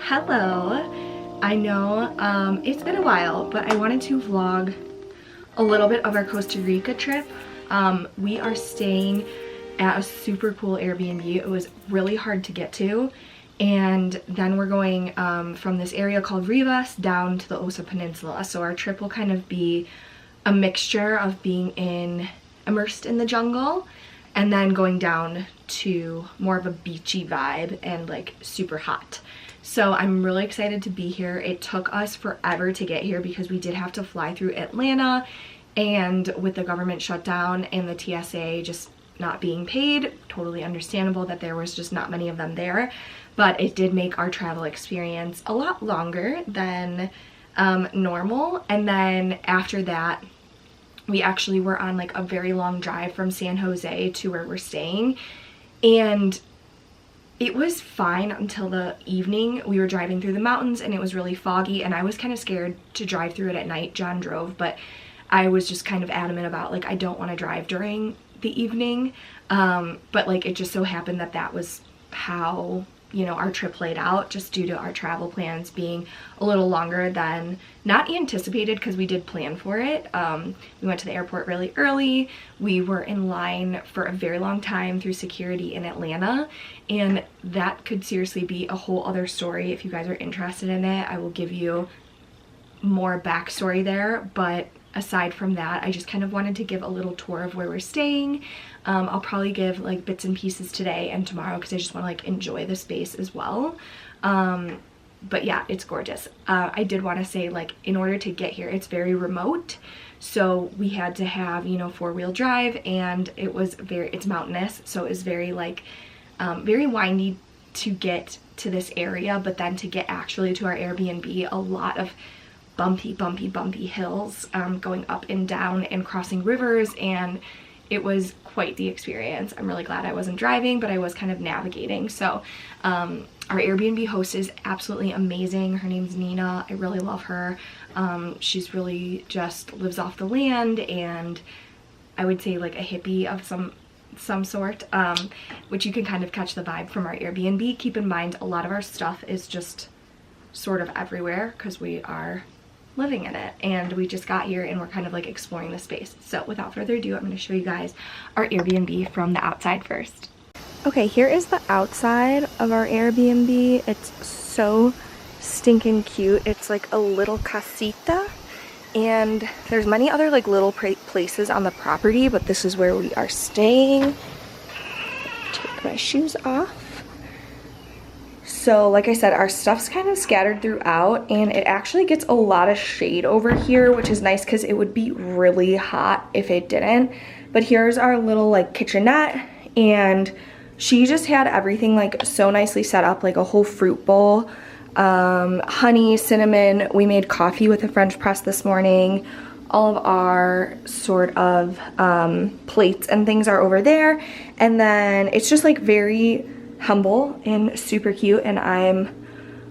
Hello. I know it's been a while, but I wanted to vlog a little bit of our Costa Rica trip. We are staying at a super cool Airbnb. It was really hard to get to, and then we're going from this area called Rivas down to the Osa Peninsula. So our trip will kind of be a mixture of being immersed in the jungle and then going down to more of a beachy vibe and like super hot. So I'm really excited to be here. It took us forever to get here because we did have to fly through Atlanta, and with the government shutdown and the TSA just not being paid, totally understandable that there was just not many of them there, but it did make our travel experience a lot longer than normal. And then after that, we actually were on like a very long drive from San Jose to where we're staying, and it was fine until the evening. We were driving through the mountains and it was really foggy, and I was kind of scared to drive through it at night. John drove, but I was just kind of adamant about like I don't want to drive during the evening, but like it just so happened that that was how, you know, our trip played out, just due to our travel plans being a little longer than not anticipated, because we did plan for it. We went to the airport really early. We were in line for a very long time through security in Atlanta, and that could seriously be a whole other story. If you guys are interested in it, I will give you more backstory there, but aside from that, I just kind of wanted to give a little tour of where we're staying. I'll probably give like bits and pieces today and tomorrow because I just want to like enjoy the space as well. But yeah, it's gorgeous. I did want to say, like, in order to get here, it's very remote, so we had to have, you know, 4-wheel drive, and it was it's mountainous, so it was very like very windy to get to this area, but then to get actually to our Airbnb, a lot of bumpy hills, going up and down and crossing rivers, and it was quite the experience. I'm really glad I wasn't driving, but I was kind of navigating. So our Airbnb host is absolutely amazing. Her name's Nina. I really love her. She's really just lives off the land, and I would say like a hippie of some sort, which you can kind of catch the vibe from our Airbnb. Keep in mind, a lot of our stuff is just sort of everywhere because we are living in it, and we just got here and we're kind of like exploring the space. So without further ado, I'm going to show you guys our Airbnb from the outside first. Okay, here is the outside of our Airbnb. It's so stinking cute. It's like a little casita, and there's many other like little places on the property, but this is where we are staying. Take my shoes off. So like I said, our stuff's kind of scattered throughout, and it actually gets a lot of shade over here, which is nice because it would be really hot if it didn't. But here's our little like kitchenette, and she just had everything like so nicely set up, like a whole fruit bowl, honey, cinnamon. We made coffee with a French press this morning. All of our sort of plates and things are over there, and then it's just like very humble and super cute, and I'm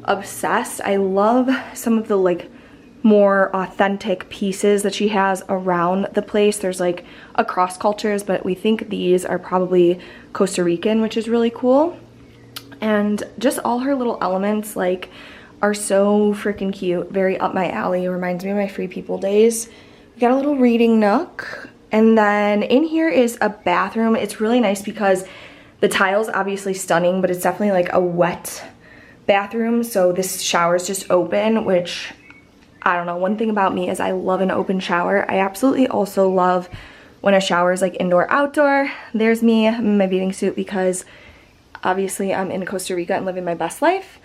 obsessed. I love some of the like more authentic pieces that she has around the place. There's like across cultures, but we think these are probably Costa Rican, which is really cool. And just all her little elements like are so freaking cute, very up my alley. It reminds me of my Free People days. We got a little reading nook, and then in here is a bathroom. It's really nice because the tile's obviously stunning, but it's definitely like a wet bathroom, so this shower is just open, which, I don't know, one thing about me is I love an open shower. I absolutely also love when a shower is like indoor outdoor. There's me in my bathing suit because obviously I'm in Costa Rica and living my best life.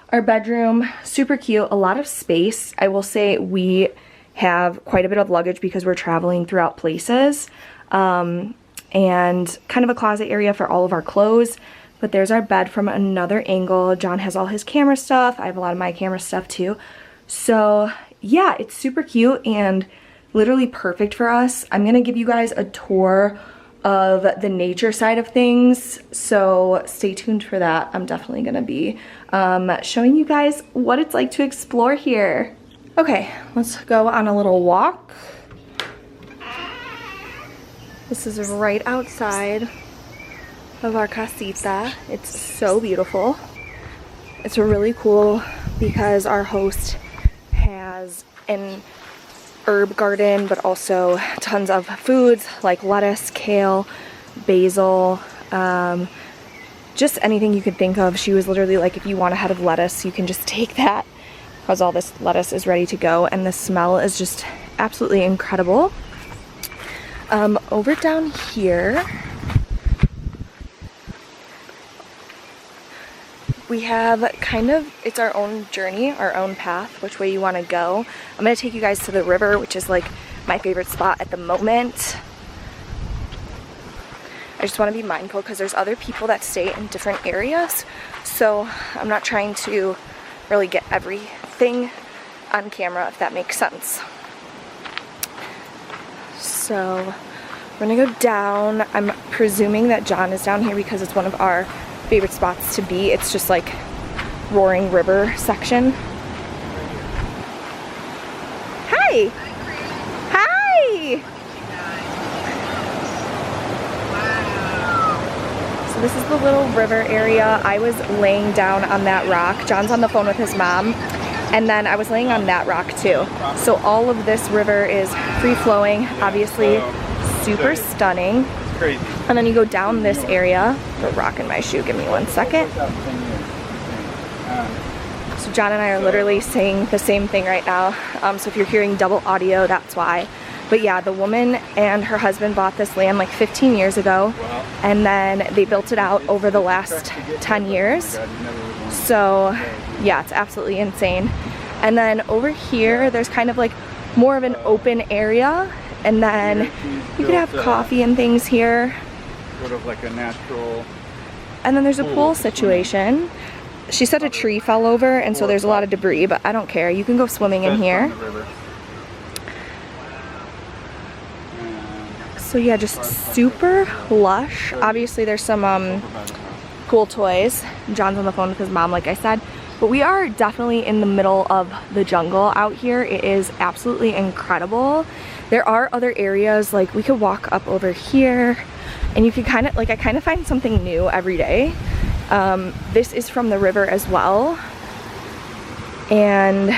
Our bedroom, super cute, a lot of space. I will say we have quite a bit of luggage because we're traveling throughout places. And kind of a closet area for all of our clothes. But there's our bed from another angle. John has all his camera stuff. I have a lot of my camera stuff too. So yeah, it's super cute and literally perfect for us. I'm gonna give you guys a tour of the nature side of things, so stay tuned for that. I'm definitely gonna be showing you guys what it's like to explore here. Okay, let's go on a little walk. This is right outside of our casita. It's so beautiful. It's really cool because our host has an herb garden, but also tons of foods like lettuce, kale, basil, just anything you could think of. She was literally like, if you want a head of lettuce, you can just take that, because all this lettuce is ready to go, and the smell is just absolutely incredible. Over down here, we have kind of, it's our own journey, our own path, which way you want to go. I'm going to take you guys to the river, which is like my favorite spot at the moment. I just want to be mindful because there's other people that stay in different areas, so I'm not trying to really get everything on camera, if that makes sense. So we're gonna go down. I'm presuming that John is down here because it's one of our favorite spots to be. It's just like roaring river section. Hi! Hi! So this is the little river area. I was laying down on that rock. John's on the phone with his mom. And then I was laying on that rock too. So all of this river is free flowing, obviously super stunning. Crazy. And then you go down this area. The rock in my shoe, give me 1 second. So John and I are literally saying the same thing right now. So if you're hearing double audio, that's why. But yeah, the woman and her husband bought this land like 15 years ago, and then they built it out over the last 10 years. So yeah, it's absolutely insane. And then over here, there's kind of like more of an open area, and then you could have coffee and things here. Sort of like a natural. And then there's a pool situation. She said a tree fell over, and so there's a lot of debris, but I don't care. You can go swimming in here. So yeah, just super lush. Obviously there's some cool toys. John's on the phone with his mom, like I said. But we are definitely in the middle of the jungle out here. It is absolutely incredible. There are other areas, like we could walk up over here, and you could kind of, like, I kind of find something new every day. This is from the river as well. And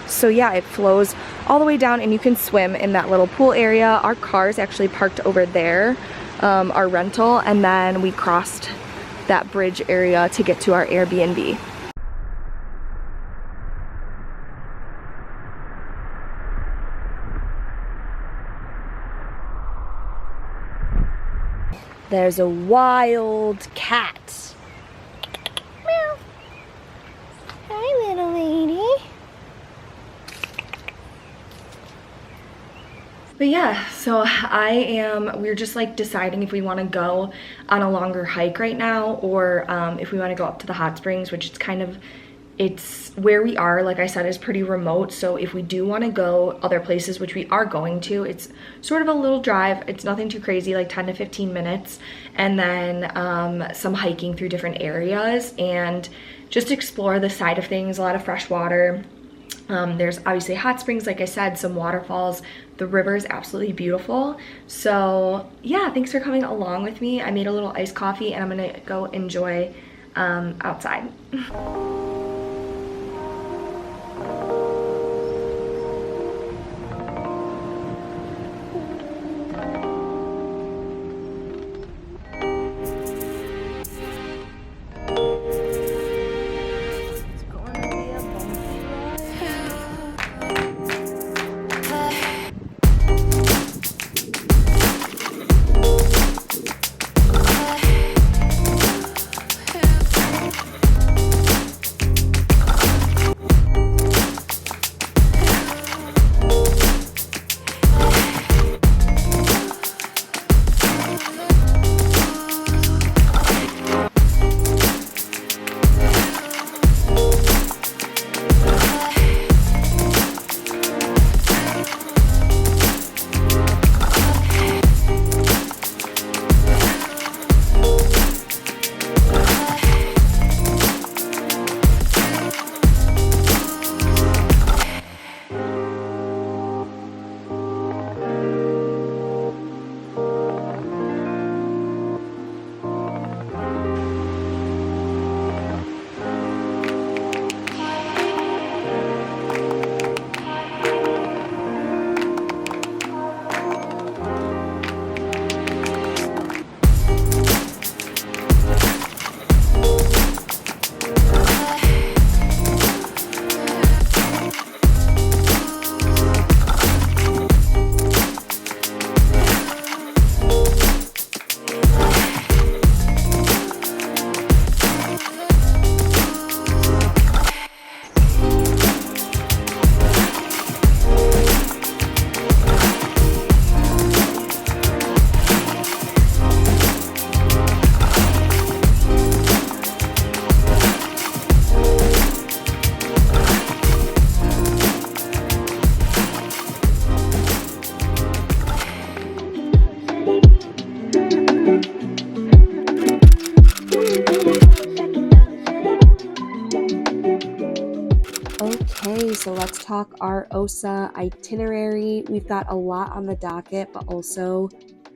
so yeah, it flows all the way down, and you can swim in that little pool area. Our car is actually parked over there, our rental, and then we crossed that bridge area to get to our Airbnb. There's a wild cat. Meow. Hi, little lady. But yeah, so we're just like deciding if we want to go on a longer hike right now, or if we want to go up to the hot springs, which is kind of, it's where we are, like I said, is pretty remote. So if we do want to go other places, which we are going to, it's sort of a little drive. It's nothing too crazy, like 10 to 15 minutes. And then some hiking through different areas and just explore the side of things, a lot of fresh water. There's obviously hot springs, like I said, some waterfalls. The river is absolutely beautiful. So yeah, thanks for coming along with me. I made a little iced coffee, and I'm gonna go enjoy outside. talk our Osa itinerary. We've got a lot on the docket, but also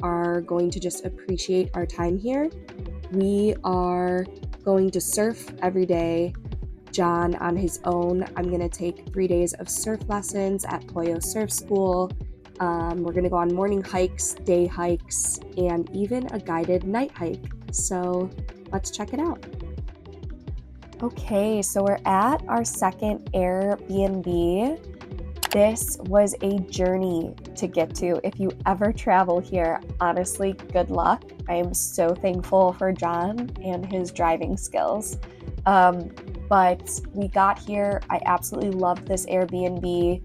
are going to just appreciate our time here. We are going to surf every day. John on his own. I'm going to take 3 days of surf lessons at Pollo Surf School. We're going to go on morning hikes, day hikes, and even a guided night hike. So let's check it out. Okay, so we're at our second Airbnb. This was a journey to get to. If you ever travel here, honestly, good luck. I am so thankful for John and his driving skills. But we got here. I absolutely love this Airbnb.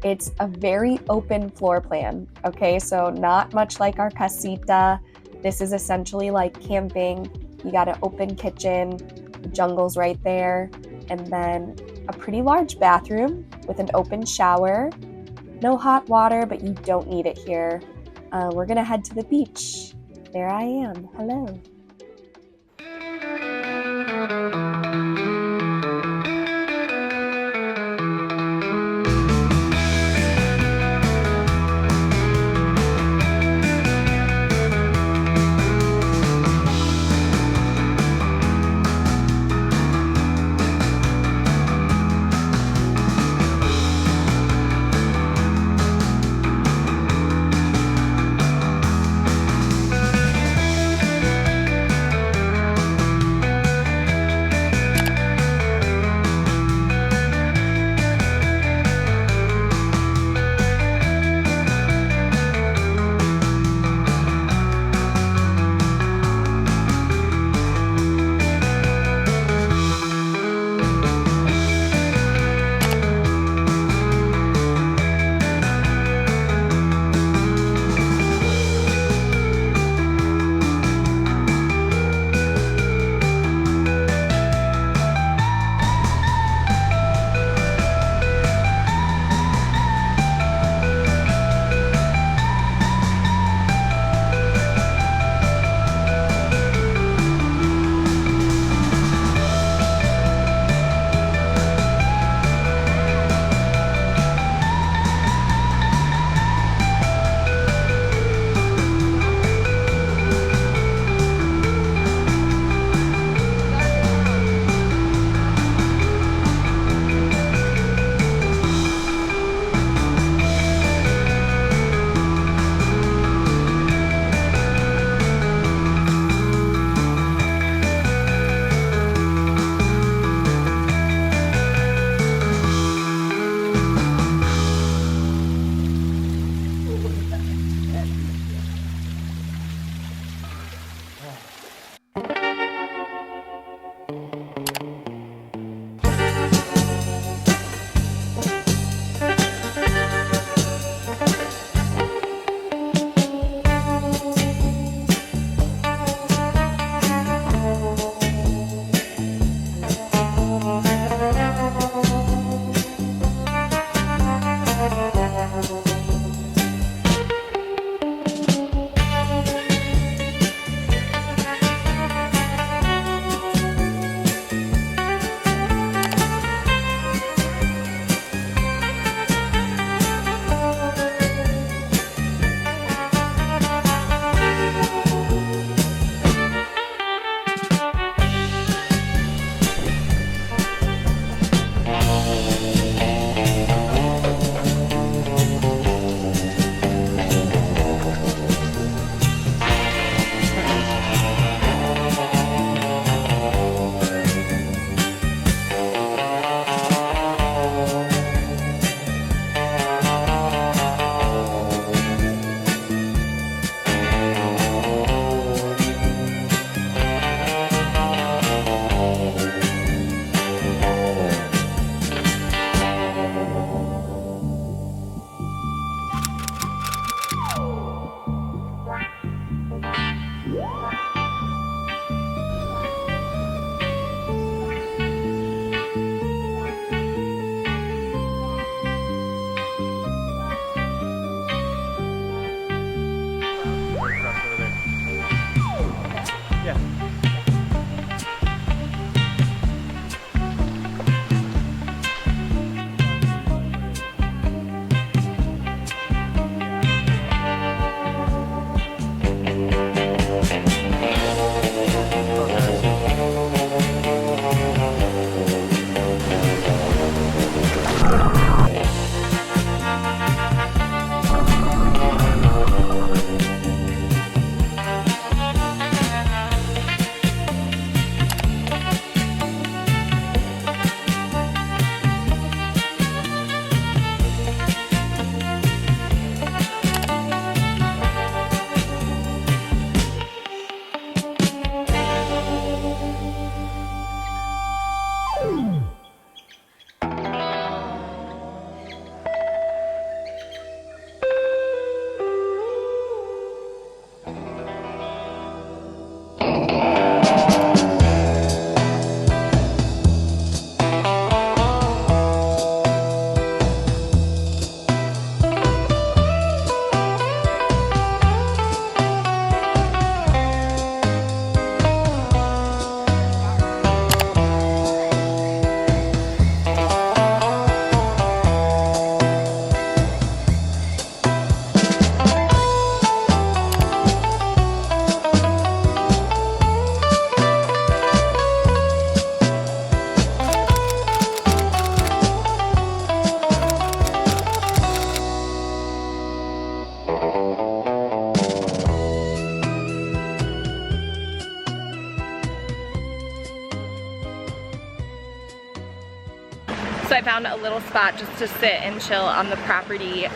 It's a very open floor plan, okay? So not much like our casita. This is essentially like camping. You got an open kitchen, the jungle's right there, and then a pretty large bathroom with an open shower. No hot water, but you don't need it here. We're gonna head to the beach. There I am. Hello. So I found a little spot just to sit and chill on the property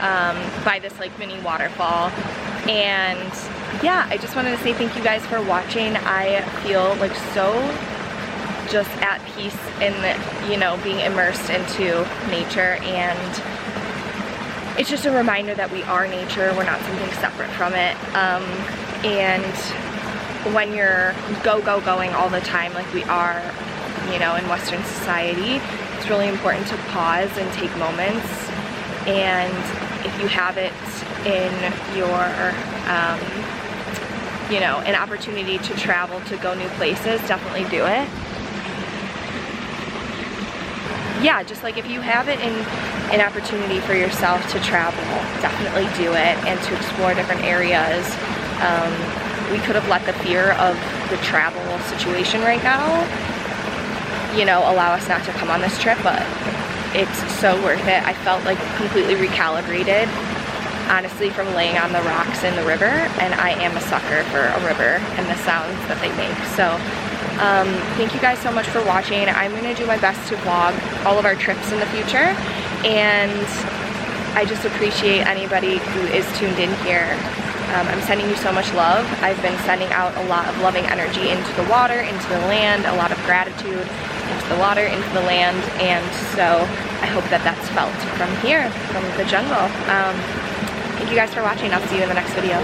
by this like mini waterfall. And yeah, I just wanted to say thank you guys for watching. I feel like so just at peace in, you know, being immersed into nature, and it's just a reminder that we are nature, we're not something separate from it. And when you're going all the time like we are, you know, in Western society, it's really important to pause and take moments. And if you have it in your, you know, an opportunity to travel, to go new places, definitely do it. Yeah, just like if you have it in an opportunity for yourself to travel, definitely do it, and to explore different areas. We could have let the fear of the travel situation right now, you know, allow us not to come on this trip, but it's so worth it. I felt like completely recalibrated, honestly, from laying on the rocks in the river, and I am a sucker for a river and the sounds that they make. So thank you guys so much for watching. I'm gonna do my best to vlog all of our trips in the future, and I just appreciate anybody who is tuned in here. I'm sending you so much love. I've been sending out a lot of loving energy into the water, into the land, a lot of gratitude into the water, into the land, and so I hope that that's felt from here, from the jungle. Thank you guys for watching. I'll see you in the next video.